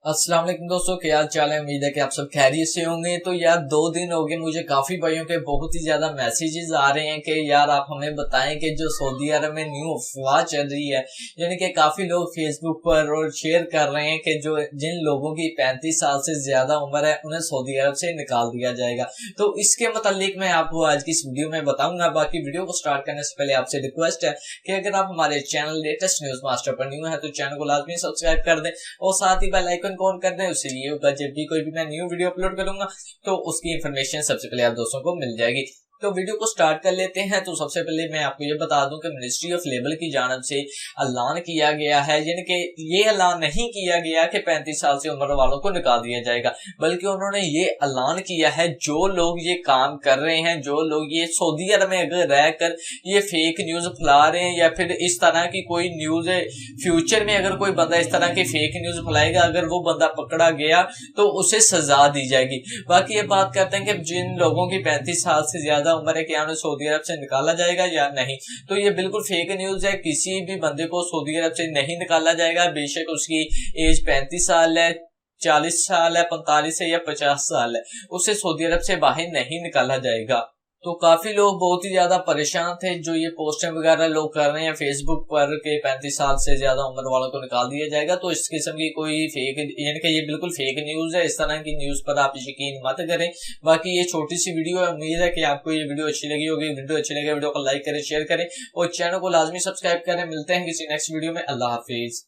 अस्सलाम वालेकुम दोस्तों, क्या हाल चाल है। उम्मीद है कि आप सब खैरियत से होंगे। तो यार 2 दिन हो गए, मुझे काफी भाइयों के बहुत ही ज्यादा मैसेजेस आ रहे हैं कि यार आप हमें बताएं कि जो सऊदी अरब में न्यू अफवाह चल रही है, यानी कि काफी लोग फेसबुक पर और शेयर कर रहे हैं कि जो जिन लोगों की 35 साल से ज्यादा उम्र है उन्हें सऊदी अरब से निकाल दिया जाएगा। तो इसके मतलब मैं आपको आज की इस वीडियो में बताऊंगा। बाकी वीडियो को स्टार्ट करने से पहले आपसे रिक्वेस्ट है कि अगर आप हमारे चैनल लेटेस्ट न्यूज मास्टर पर न्यू है तो चैनल को लाजमी सब्सक्राइब कर दें और साथ ही बेल आइकन को ऑन कर दें। उससे ये होगा जब भी कोई भी मैं न्यू वीडियो अपलोड करूंगा तो उसकी इंफॉर्मेशन सबसे पहले आप दोस्तों को मिल जाएगी। तो वीडियो को स्टार्ट कर लेते हैं। तो सबसे पहले मैं आपको ये बता दूं कि मिनिस्ट्री ऑफ लेबर की जानब से ऐलान किया गया है, यानी कि ये ऐलान नहीं किया गया कि 35 साल से उम्र वालों को निकाल दिया जाएगा, बल्कि उन्होंने ये ऐलान किया है जो लोग ये काम कर रहे हैं, जो लोग ये सऊदी अरब में अगर रहकर ये फेक न्यूज फैला रहे हैं या फिर इस तरह की कोई न्यूज फ्यूचर में अगर कोई बंदा इस तरह की फेक न्यूज फैलाएगा, अगर वो बंदा पकड़ा गया तो उसे सजा दी जाएगी। बाकी ये बात करते हैं कि जिन लोगों की 35 साल से ज्यादा उम्र है क्या उन्हें सऊदी अरब से निकाला जाएगा या नहीं। तो ये बिल्कुल फेक न्यूज है। किसी भी बंदे को सऊदी अरब से नहीं निकाला जाएगा, बेशक उसकी एज 35 साल है, 40 साल है, 45 है या 50 साल है, उसे सऊदी अरब से बाहर नहीं निकाला जाएगा। तो काफी लोग बहुत ही ज्यादा परेशान थे जो ये पोस्टर वगैरह लोग कर रहे हैं फेसबुक पर के 35 साल से ज्यादा उम्र वालों को निकाल दिया जाएगा। तो इस किस्म की कोई फेक, यानी कि ये बिल्कुल फेक न्यूज है। इस तरह की न्यूज पर आप यकीन मत करें। बाकी ये छोटी सी वीडियो है, उम्मीद है कि आपको ये वीडियो अच्छी लगी होगी। वीडियो अच्छी लगे वीडियो को लाइक करें, शेयर करें और चैनल को लाजमी सब्सक्राइब करें। मिलते हैं किसी नेक्स्ट वीडियो में। अल्लाह हाफिज।